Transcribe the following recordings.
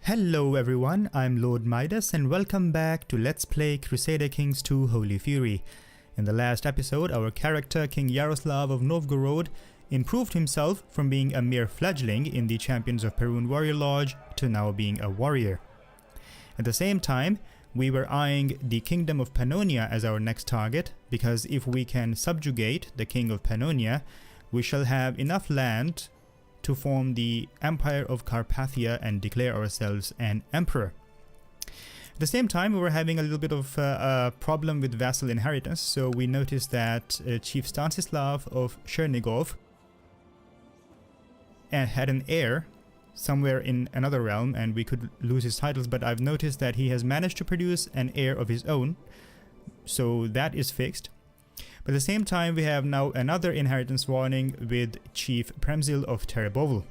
Hello everyone, I'm LordMidas and welcome back to Let's Play Crusader Kings 2 Holy Fury. In the last episode, our character King Yaroslav of Novgorod improved himself from being a mere fledgling in the Champions of Perun Warrior Lodge to now being a warrior. At the same time, we were eyeing the Kingdom of Pannonia as our next target, because if we can subjugate the King of Pannonia, we shall have enough land to form the Empire of Carpathia and declare ourselves an emperor. At the same time, we were having a little bit of a problem with vassal inheritance, so we noticed that Chief Stanislav of Chernigov had an heir somewhere in another realm, and we could lose his titles, but I've noticed that he has managed to produce an heir of his own, so that is fixed. But at the same time, we have now another inheritance warning with Chief Premzil of Terebovl.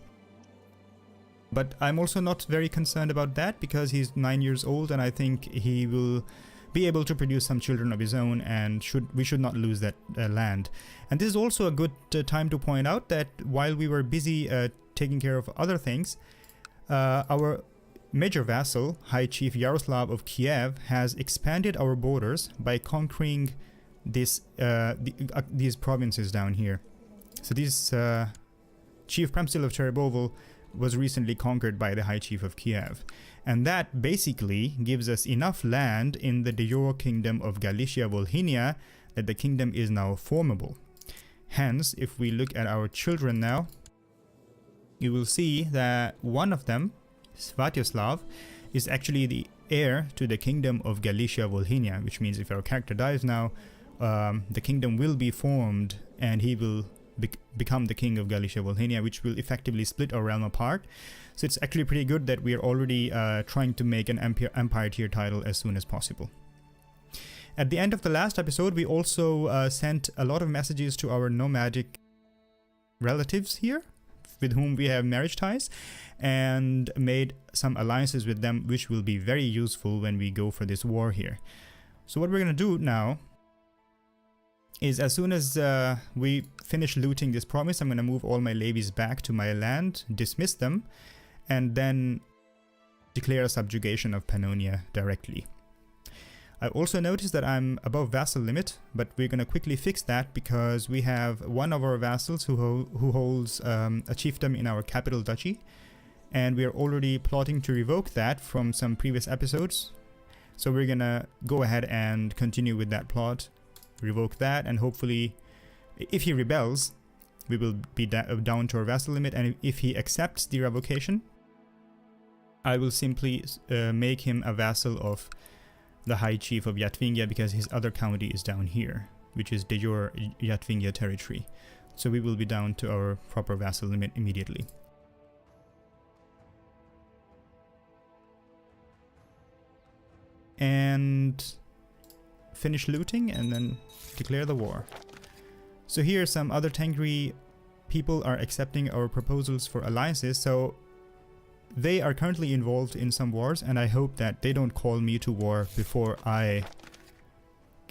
But I'm also not very concerned about that because he's 9 years old and I think he will be able to produce some children of his own, and we should not lose that land. And this is also a good time to point out that while we were busy taking care of other things, our major vassal, High Chief Yaroslav of Kiev, has expanded our borders by conquering these provinces down here. So this Chief Premzil of Terebovl was recently conquered by the High Chief of Kiev, and that basically gives us enough land in the de jure kingdom of Galicia Volhynia that the kingdom is now formable. Hence, if we look at our children now, you will see that one of them, Svatoslav, is actually the heir to the kingdom of Galicia Volhynia, which means if our character dies now, the kingdom will be formed and he will become the king of Galicia Volhynia, which will effectively split our realm apart. So it's actually pretty good that we are already trying to make an empire tier title as soon as possible. At the end of the last episode, we also sent a lot of messages to our nomadic relatives here, with whom we have marriage ties, and made some alliances with them, which will be very useful when we go for this war here. So what we're going to do now is, as soon as we finish looting this province, I'm going to move all my levies back to my land, dismiss them, and then declare a subjugation of Pannonia directly. I also noticed that I'm above vassal limit, but we're going to quickly fix that because we have one of our vassals who holds a chiefdom in our capital duchy, and we are already plotting to revoke that from some previous episodes. So we're going to go ahead and continue with that plot, revoke that, and hopefully if he rebels we will be down to our vassal limit, and if he accepts the revocation I will simply make him a vassal of the High Chief of Yatvingia, because his other county is down here, which is de jure Yatvingia territory. So we will be down to our proper vassal limit immediately. And finish looting and then declare the war. So here some other Tengri people are accepting our proposals for alliances, so they are currently involved in some wars, and I hope that they don't call me to war before I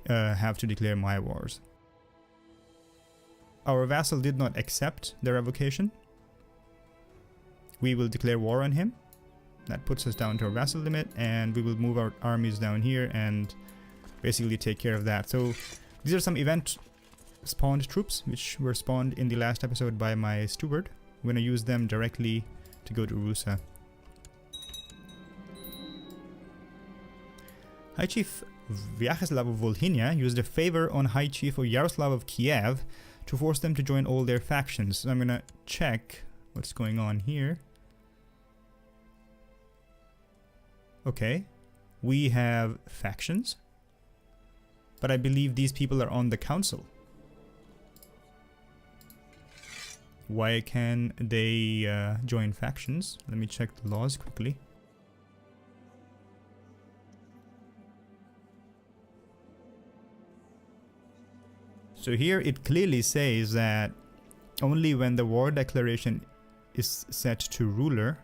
have to declare my wars. Our vassal did not accept the revocation. We will declare war on him. That puts us down to our vassal limit, and we will move our armies down here and basically take care of that. So these are some event spawned troops which were spawned in the last episode by my steward. I'm going to use them directly to go to Rusa. High Chief Vyacheslav of Volhynia used a favor on High Chief of Yaroslav of Kiev to force them to join all their factions. So I'm going to check what's going on here. Okay, we have factions, but I believe these people are on the council. Why can they join factions? Let me check the laws quickly. So here it clearly says that only when the war declaration is set to ruler,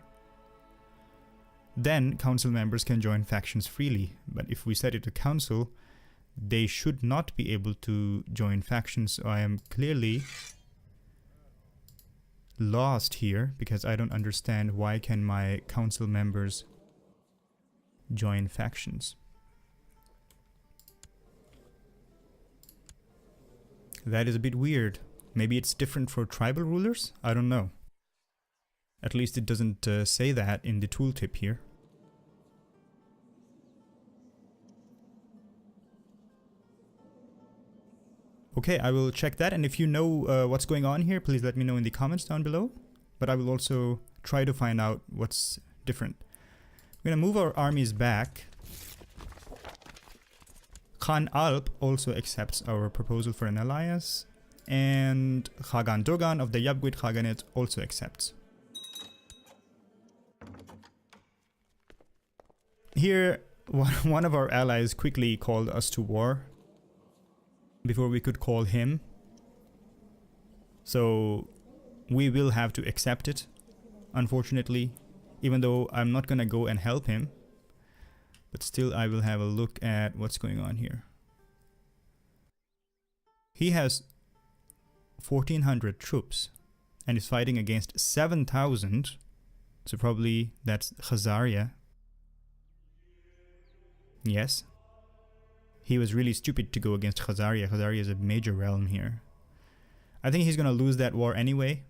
then council members can join factions freely. But if we set it to council, they should not be able to join factions. So I am clearly lost here because I don't understand why can my council members join factions. That is a bit weird. Maybe it's different for tribal rulers? I don't know. At least it doesn't say that in the tooltip here. Okay, I will check that, and if you know what's going on here, please let me know in the comments down below. But I will also try to find out what's different. We're gonna move our armies back. Khan Alp also accepts our proposal for an alliance, and Khagan Dogan of the Yabguid Khaganate also accepts. Here, one of our allies quickly called us to war before we could call him. So we will have to accept it, unfortunately, even though I'm not gonna go and help him. But still, I will have a look at what's going on here. He has 1,400 troops and is fighting against 7,000. So probably that's Khazaria. Yes. He was really stupid to go against Khazaria. Khazaria is a major realm here. I think he's gonna lose that war anyway.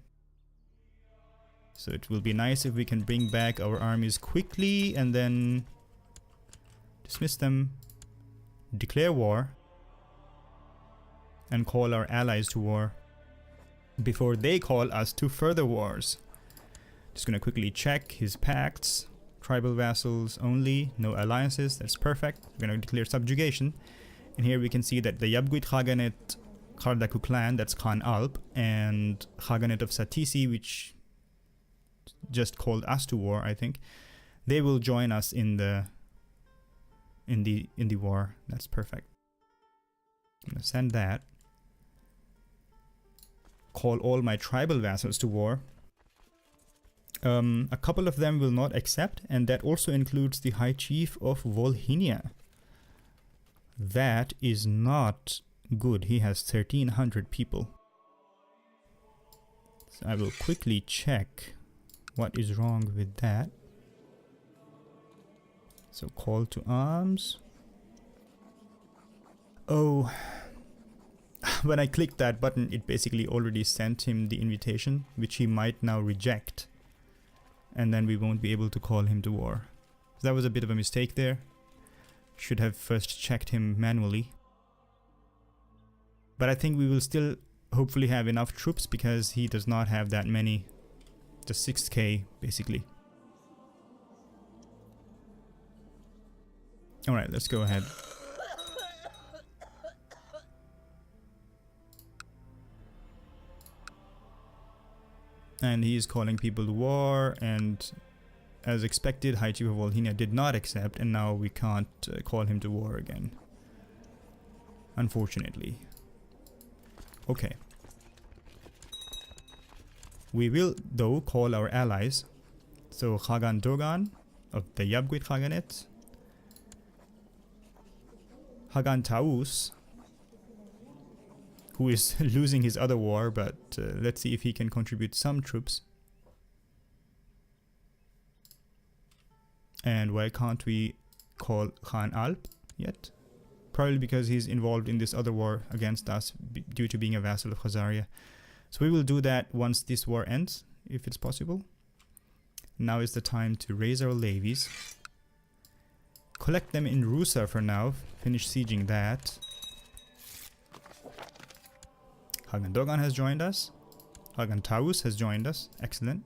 So it will be nice if we can bring back our armies quickly and then dismiss them, declare war, and call our allies to war before they call us to further wars. Just gonna quickly check his pacts. Tribal vassals only, no alliances, that's perfect. We're gonna declare subjugation. And here we can see that the Yabguid Khaganate Kardaku clan, that's Khan Alp, and Khaganate of Satisi, which just called us to war, I think, they will join us in the war. That's perfect. I'm gonna send that. Call all my tribal vassals to war. A couple of them will not accept, and that also includes the High Chief of Volhynia. That is not good. He has 1,300 people. So I will quickly check what is wrong with that. So call to arms. Oh, when I clicked that button, it basically already sent him the invitation, which he might now reject. And then we won't be able to call him to war. So that was a bit of a mistake there. Should have first checked him manually. But I think we will still hopefully have enough troops because he does not have that many. Just 6k basically. Alright, let's go ahead. And he is calling people to war, and as expected, High Chief of Volhynia did not accept, and now we can't call him to war again. Unfortunately. Okay. We will, though, call our allies. So Khagan Dogan of the Yabguid Khaganate. Khagan Taus, who is losing his other war, but let's see if he can contribute some troops. And why can't we call Khan Alp yet? Probably because he's involved in this other war against us due to being a vassal of Khazaria. So we will do that once this war ends, if it's possible. Now is the time to raise our levies. Collect them in Rusa for now. Finish sieging that. Khagan Dogan has joined us. Khagan Taus has joined us. Excellent.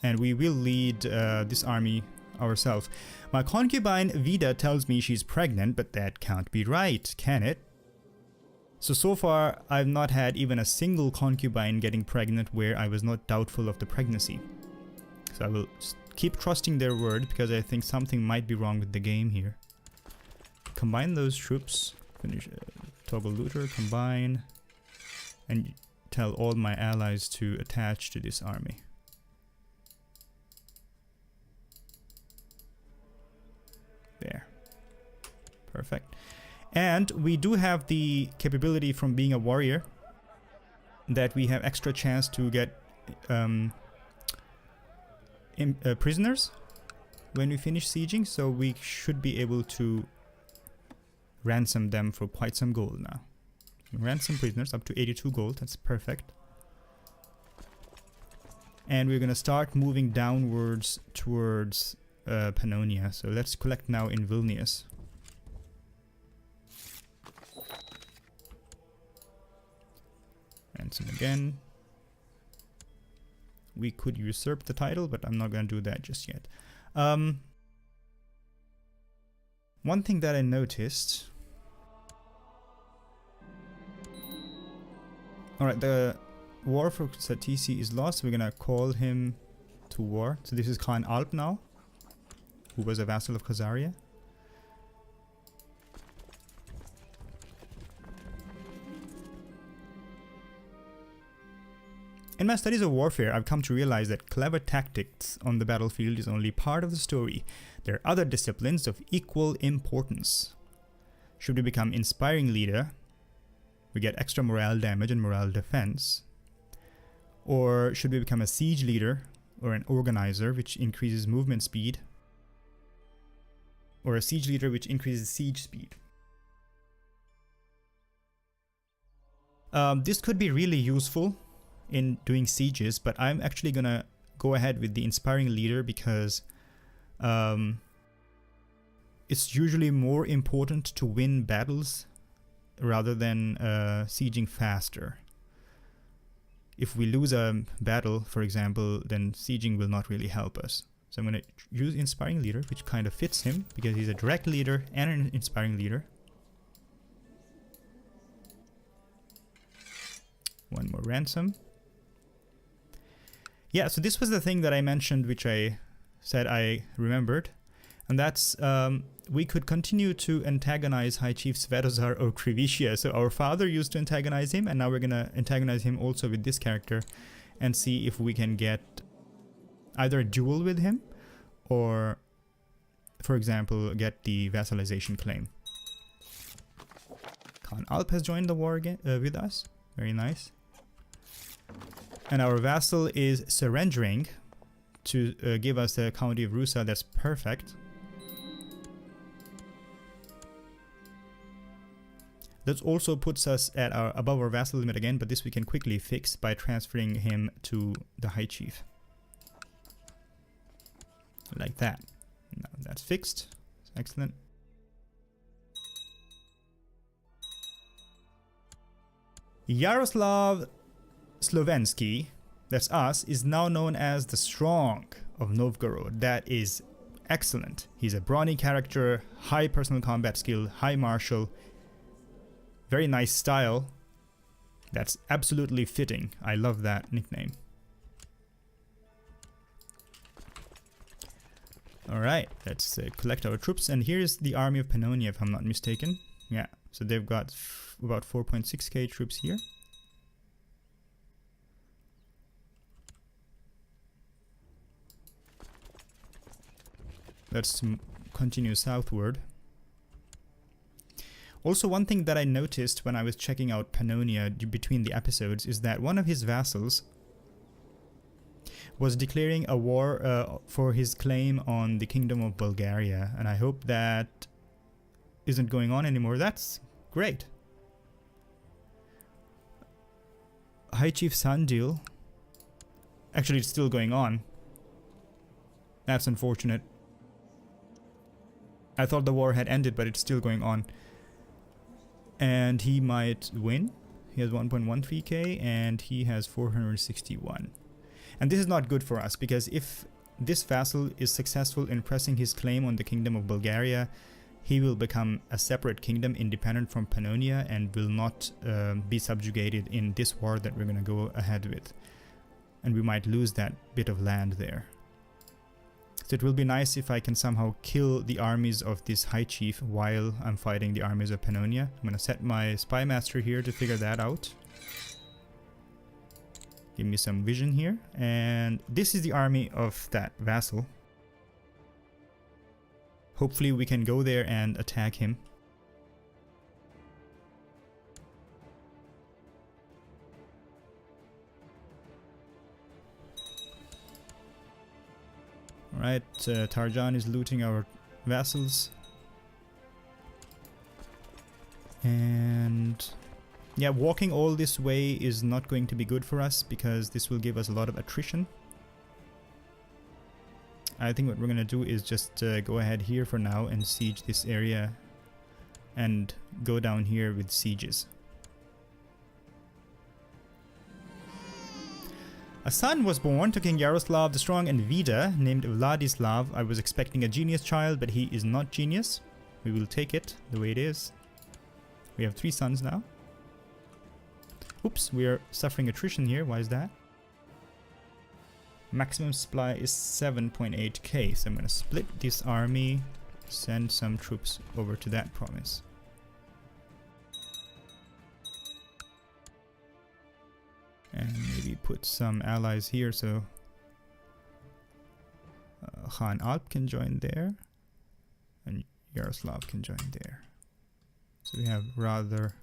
And we will lead this army ourselves. My concubine Vida tells me she's pregnant, but that can't be right, can it? So far, I've not had even a single concubine getting pregnant where I was not doubtful of the pregnancy. So I will keep trusting their word because I think something might be wrong with the game here. Combine those troops. Finish. Toggle looter, combine. And tell all my allies to attach to this army. There. Perfect. And we do have the capability from being a warrior that we have extra chance to get prisoners when we finish sieging, so we should be able to ransom them for quite some gold now. Ransom prisoners up to 82 gold, that's perfect. And we're gonna start moving downwards towards Pannonia, so let's collect now in Vilnius. Ransom again. We could usurp the title, but I'm not gonna do that just yet. One thing that I noticed. Alright, the war for Satisi is lost. We're gonna call him to war. So this is Khan Alp now, who was a vassal of Khazaria. In my studies of warfare, I've come to realize that clever tactics on the battlefield is only part of the story. There are other disciplines of equal importance. Should we become inspiring leader, we get extra morale damage and morale defense. Or should we become a siege leader or an organizer, which increases movement speed, or a siege leader which increases siege speed. This could be really useful in doing sieges, but I'm actually gonna go ahead with the inspiring leader because it's usually more important to win battles rather than sieging faster. If we lose a battle, for example, then sieging will not really help us. So I'm going to use inspiring leader, which kind of fits him because he's a direct leader and an inspiring leader. One more ransom. Yeah, so this was the thing that I mentioned, which I said I remembered. And that's, we could continue to antagonize High Chief Svetozar or Krivishia. So our father used to antagonize him, and now we're going to antagonize him also with this character and see if we can get either a duel with him or, for example, get the vassalization claim. Khan Alp has joined the war again with us. Very nice. And our vassal is surrendering to give us the county of Rusa. That's perfect. That also puts us at above our vassal limit again, but this we can quickly fix by transferring him to the High Chief. Like that. Now that's fixed. Excellent. Yaroslav Slovensky, that's us, is now known as the Strong of Novgorod. That is excellent. He's a brawny character, high personal combat skill, high martial, very nice style. That's absolutely fitting. I love that nickname. Alright, let's collect our troops. And here's the army of Pannonia, if I'm not mistaken. Yeah, so they've got about 4.6k troops here. Let's continue southward. Also, one thing that I noticed when I was checking out Pannonia between the episodes is that one of his vassals was declaring a war for his claim on the Kingdom of Bulgaria, and I hope that isn't going on anymore. That's great. High Chief Sandil. Actually, it's still going on. That's unfortunate. I thought the war had ended, but it's still going on. And he might win. He has 1.13k and he has 461. And this is not good for us, because if this vassal is successful in pressing his claim on the Kingdom of Bulgaria, he will become a separate kingdom independent from Pannonia and will not be subjugated in this war that we're going to go ahead with. And we might lose that bit of land there. So it will be nice if I can somehow kill the armies of this High Chief while I'm fighting the armies of Pannonia. I'm going to set my Spy Master here to figure that out. Give me some vision here. And this is the army of that vassal. Hopefully we can go there and attack him. Alright, Tarjan is looting our vassals. And yeah, walking all this way is not going to be good for us because this will give us a lot of attrition. I think what we're gonna do is just go ahead here for now and siege this area and go down here with sieges. A son was born to King Yaroslav the Strong and Vida, named Vladislav. I was expecting a genius child, but he is not genius. We will take it the way it is. We have 3 sons now. Oops, we are suffering attrition here. Why is that? Maximum supply is 7.8k, so I'm going to split this army, send some troops over to that province. And maybe put some allies here so Khan Alp can join there and Yaroslav can join there. So we have rather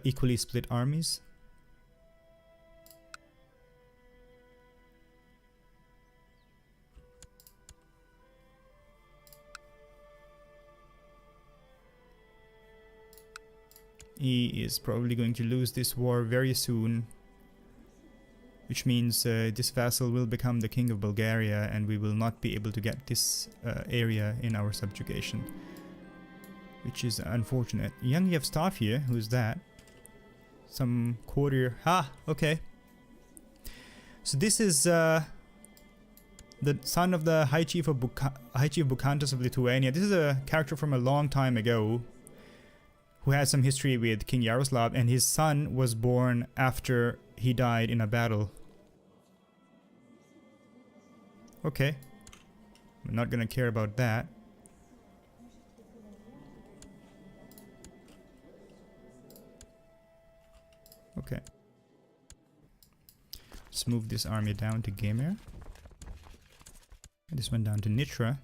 equally split armies. He is probably going to lose this war very soon, which means this vassal will become the king of Bulgaria and we will not be able to get this area in our subjugation, which is unfortunate. Young Yevstafia, who's that? Some courtier. Ah, okay. So this is the son of the High Chief of Bukantas of Lithuania. This is a character from a long time ago who had some history with King Yaroslav, and his son was born after he died in a battle. Okay. I'm not gonna care about that. Okay. Let's move this army down to Gemer. This one down to Nitra.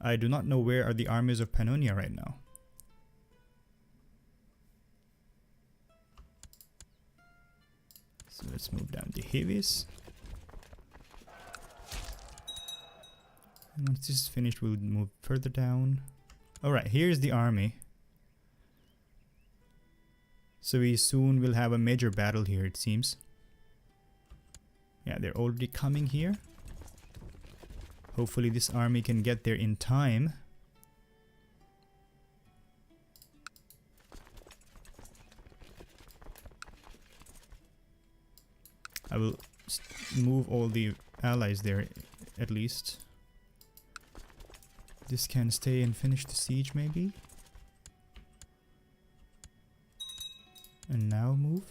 I do not know where are the armies of Pannonia right now. So let's move down to Hevis. And once this is finished, we'll move further down. Alright, here's the army. So we soon will have a major battle here, it seems. Yeah, they're already coming here. Hopefully this army can get there in time. I will move all the allies there at least. This can stay and finish the siege maybe. And now move.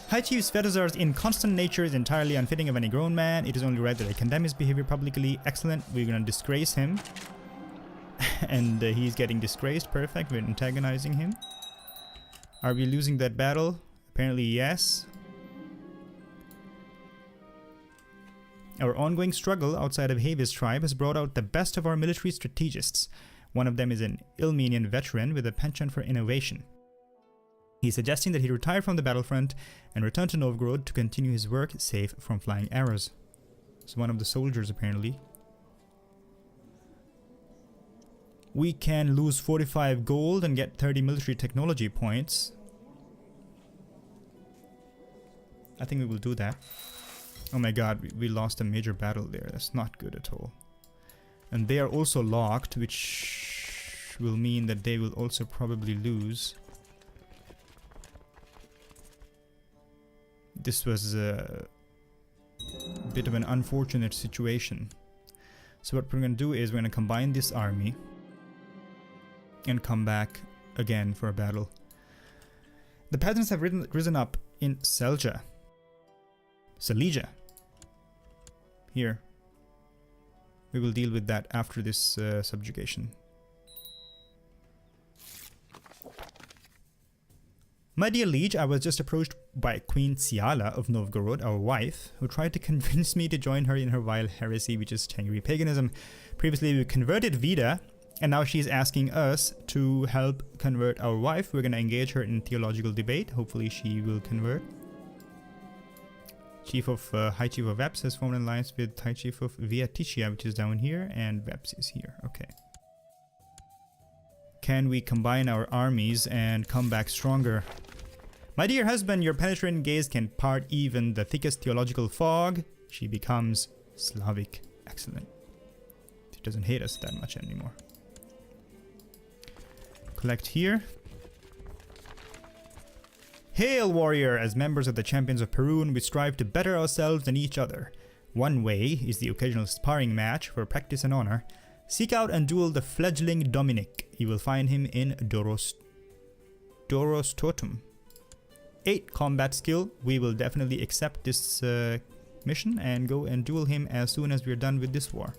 High Chief Svetozar's inconstant nature is entirely unfitting of any grown man. It is only right that I condemn his behavior publicly. Excellent. We're gonna disgrace him. And he's getting disgraced. Perfect. We're antagonizing him. Are we losing that battle? Apparently yes. Our ongoing struggle outside of Hevis tribe has brought out the best of our military strategists. One of them is an Ilmenian veteran with a penchant for innovation. He's suggesting that he retire from the battlefront and return to Novgorod to continue his work safe from flying arrows. He's one of the soldiers apparently. We can lose 45 gold and get 30 military technology points. I think we will do that. Oh my god, we lost a major battle there. That's not good at all. And they are also locked, which will mean that they will also probably lose. This was a bit of an unfortunate situation. So what we're going to do is we're going to combine this army and come back again for a battle. The peasants have risen up in Selja. Silesia. Here. We will deal with that after this subjugation. My dear liege, I was just approached by Queen Tsiala of Novgorod, our wife, who tried to convince me to join her in her vile heresy, which is Tengri paganism. Previously, we converted Vida And now she's asking us to help convert our wife. We're going to engage her in theological debate. Hopefully she will convert. High Chief of Veps has formed an alliance with High Chief of Viaticia, which is down here, and Veps is here. Okay. Can we combine our armies and come back stronger? My dear husband, your penetrating gaze can part even the thickest theological fog. She becomes Slavic. Excellent. She doesn't hate us that much anymore. Collect here. Hail, warrior! As members of the Champions of Perun, we strive to better ourselves and each other. One way is the occasional sparring match for practice and honor. Seek out and duel the fledgling Dominic. You will find him in Dorostotum. 8 combat skill. We will definitely accept this mission and go and duel him as soon as we're done with this war.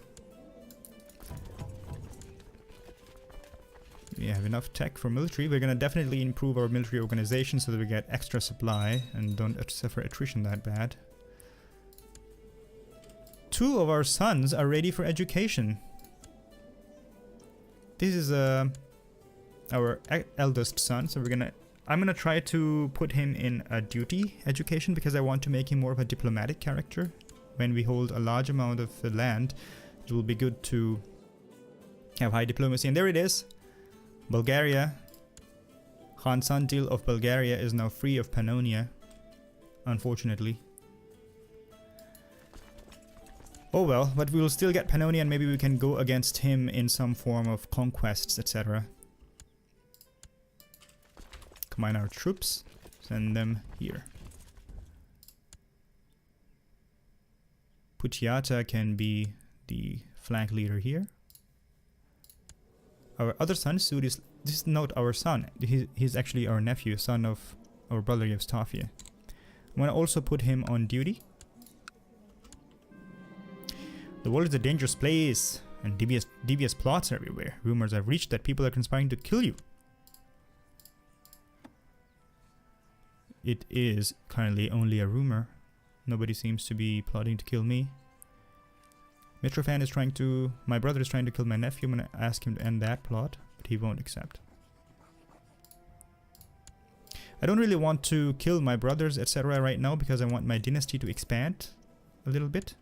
We have enough tech for military. We're going to definitely improve our military organization so that we get extra supply and don't suffer attrition that bad. 2 of our sons are ready for education. This is our eldest son, so I'm gonna try to put him in a duty education because I want to make him more of a diplomatic character. When we hold a large amount of land, it will be good to have high diplomacy. And there it is. Bulgaria. Khan Sandil of Bulgaria is now free of Pannonia, unfortunately. Oh well, but we will still get Pannonia and maybe we can go against him in some form of conquests, etc. Combine our troops, send them here. Putyata can be the flank leader here. Our other son, Sud, this is not our son. He's actually our nephew, son of our brother Yevstafia. I'm going to also put him on duty. The world is a dangerous place, and devious plots everywhere. Rumors have reached that people are conspiring to kill you. It is currently only a rumor. Nobody seems to be plotting to kill me. Mitrofan is trying to... My brother is trying to kill my nephew. I'm going to ask him to end that plot, but he won't accept. I don't really want to kill my brothers, etc. right now because I want my dynasty to expand a little bit.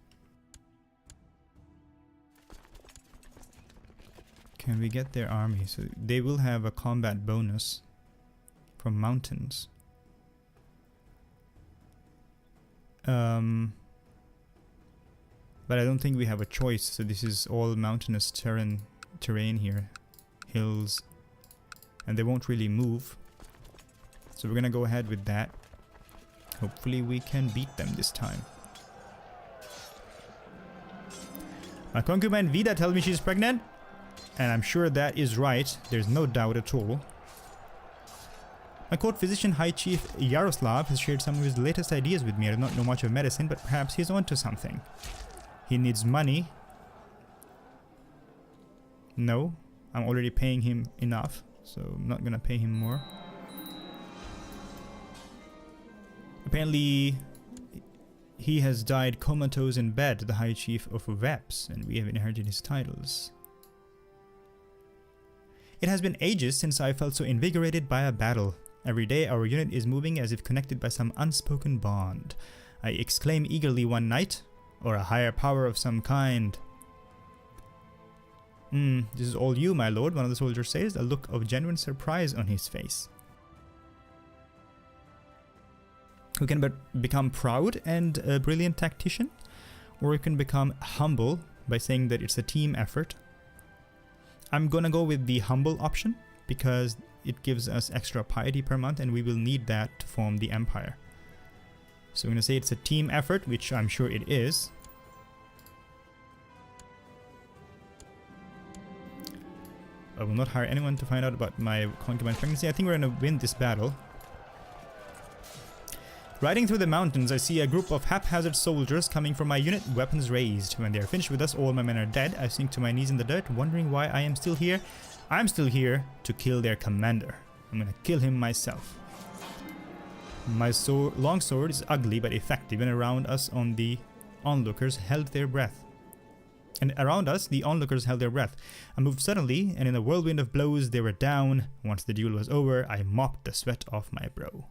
Can we get their army? So they will have a combat bonus from mountains. But I don't think we have a choice. So this is all mountainous terrain here. Hills. And they won't really move. So we're gonna go ahead with that. Hopefully we can beat them this time. My concubine Vida tells me she's pregnant. And I'm sure that is right. There's no doubt at all. My court physician, High Chief Yaroslav, has shared some of his latest ideas with me. I do not know much of medicine, but perhaps he's onto something. He needs money. No, I'm already paying him enough, so I'm not gonna pay him more. Apparently, he has died comatose in bed, the High Chief of Veps, and we have inherited his titles. It has been ages since I felt so invigorated by a battle. Every day our unit is moving as if connected by some unspoken bond. I exclaim eagerly one night, or a higher power of some kind. This is all you, my lord, one of the soldiers says, a look of genuine surprise on his face. We can become proud and a brilliant tactician, or we can become humble by saying that it's a team effort. I'm gonna go with the humble option because it gives us extra piety per month and we will need that to form the empire. So I'm gonna say it's a team effort, which I'm sure it is. I will not hire anyone to find out about my concubine pregnancy. I think we're gonna win this battle. Riding through the mountains, I see a group of haphazard soldiers coming from my unit, weapons raised. When they are finished with us, all my men are dead. I sink to my knees in the dirt, wondering why I am still here. I'm still here to kill their commander. I'm gonna kill him myself. My long sword is ugly but effective, and around us the onlookers held their breath. And around us, the onlookers held their breath. I moved suddenly, and in a whirlwind of blows, they were down. Once the duel was over, I mopped the sweat off my brow.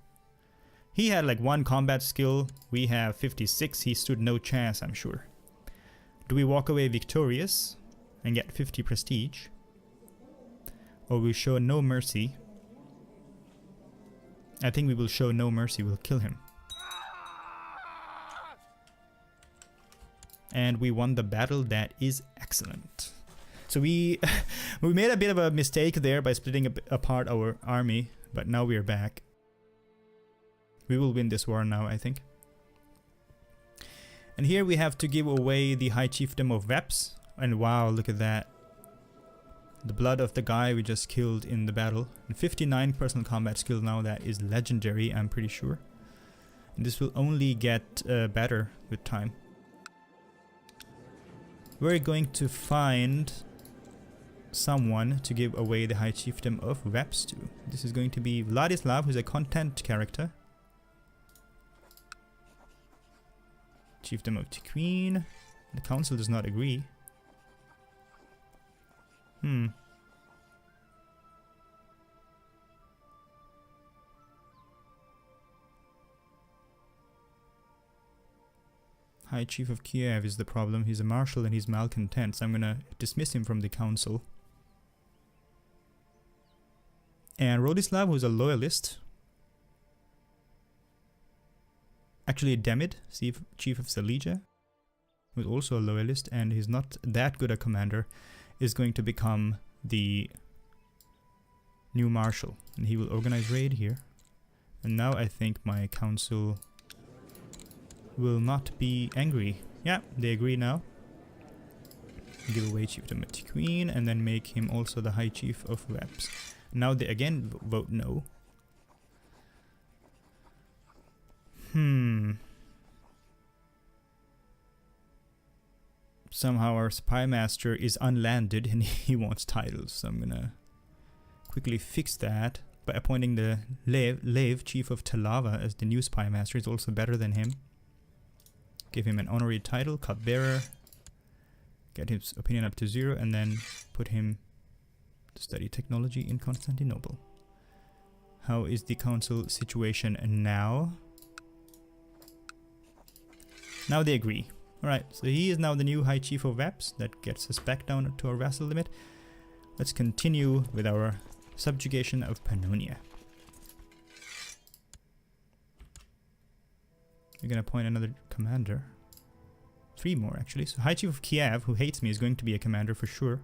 He had like 1 combat skill. We have 56. He stood no chance, I'm sure. Do we walk away victorious and get 50 prestige? Or we show no mercy? I think we will show no mercy. We'll kill him. And we won the battle. That is excellent. So we we made a bit of a mistake there by splitting apart our army, but now we are back. We will win this war now, I think. And here we have to give away the High Chiefdom of Veps. And wow, look at that. The blood of the guy we just killed in the battle. And 59 personal combat skill now. That is legendary, I'm pretty sure. And this will only get better with time. We're going to find someone to give away the High Chiefdom of Veps to. This is going to be Vladislav, who's a content character. Chiefdom of Queen. The council does not agree. High Chief of Kiev is the problem. He's a marshal and he's malcontent, so I'm gonna dismiss him from the council. And Rodislav, who's a loyalist. Actually, Demid, Chief of Silesia, who's also a loyalist, and he's not that good a commander, is going to become the new marshal. And he will organize raid here. And now I think my council will not be angry. Yeah, they agree now. Give away Chiefdom of Queen and then make him also the High Chief of Veps. Now they again vote no. Somehow our spy master is unlanded and he wants titles, so I'm gonna quickly fix that by appointing the Lev, Chief of Talava, as the new spy master. Is also better than him. Give him an honorary title, cupbearer. Get his opinion up to 0 and then put him to study technology in Constantinople. How is the council situation now? Now they agree. Alright, so he is now the new High Chief of Veps. That gets us back down to our vassal limit. Let's continue with our subjugation of Pannonia. We're gonna appoint another commander. 3 more actually. So High Chief of Kiev, who hates me, is going to be a commander for sure.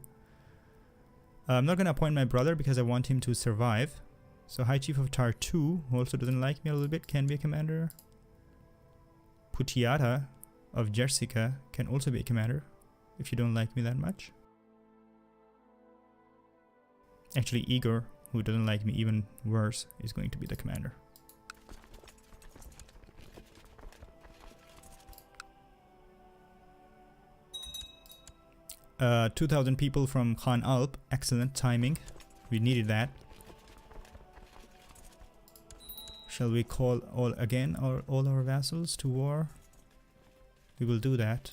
I'm not gonna appoint my brother because I want him to survive. So High Chief of Tartu, who also doesn't like me a little bit, can be a commander. Putiata of Jersica can also be a commander if you don't like me that much. Actually, Igor, who doesn't like me even worse, is going to be the commander. 2,000 people from Khan Alp. Excellent timing. We needed that. Shall we call all our vassals to war? We will do that.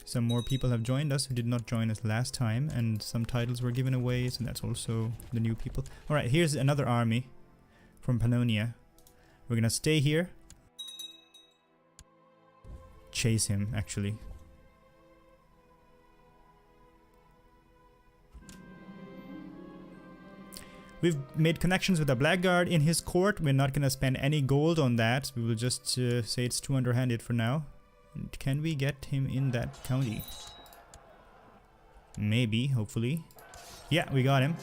Some more people have joined us who did not join us last time, and some titles were given away, so that's also the new people. Alright, here's another army from Pannonia. We're gonna stay here. Chase him, actually. We've made connections with a blackguard in his court. We're not gonna spend any gold on that. We will just say it's too underhanded for now. And can we get him in that county? Maybe, hopefully. Yeah, we got him.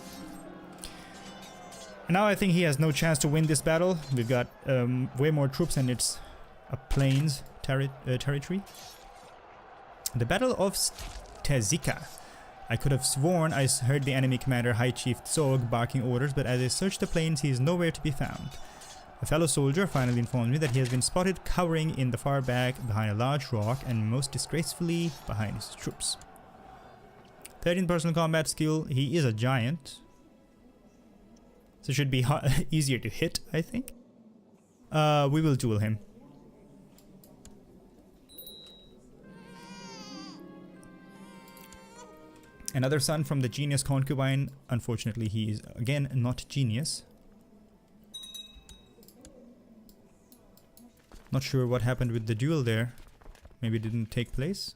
And now I think he has no chance to win this battle. We've got way more troops and it's a plains territory. The Battle of Stezika. I could have sworn I heard the enemy commander High Chief Zog barking orders, but as I searched the plains, he is nowhere to be found. A fellow soldier finally informed me that he has been spotted cowering in the far back behind a large rock and most disgracefully behind his troops. 13 personal combat skill. He is a giant, so it should be easier to hit, I think. We will duel him. Another son from the genius concubine. Unfortunately, he is again not genius. Not sure what happened with the duel there. Maybe it didn't take place.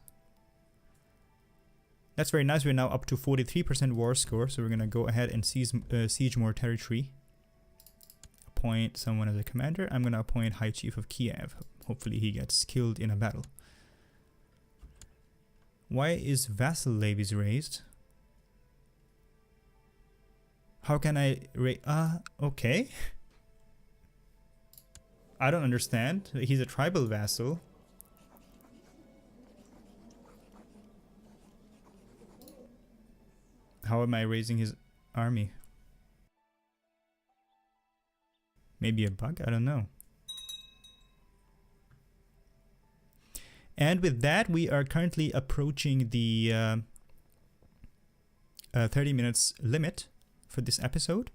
That's very nice. We're now up to 43% war score, so we're gonna go ahead and siege more territory. Appoint someone as a commander. I'm gonna appoint High Chief of Kiev. Hopefully he gets killed in a battle. Why is vassal levies raised? How can I okay. I don't understand. He's a tribal vassal. How am I raising his army? Maybe a bug? I don't know. And with that, we are currently approaching the 30 minutes limit for this episode.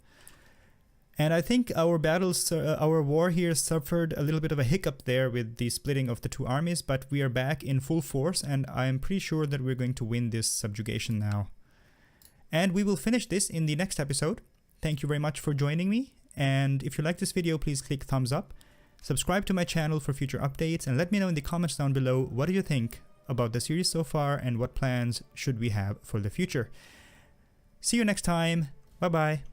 And I think our battles, our war here suffered a little bit of a hiccup there with the splitting of the two armies, but we are back in full force, and I'm pretty sure that we're going to win this subjugation now. And we will finish this in the next episode. Thank you very much for joining me. And if you like this video, please click thumbs up. Subscribe to my channel for future updates, and let me know in the comments down below what do you think about the series so far and what plans should we have for the future. See you next time. Bye bye.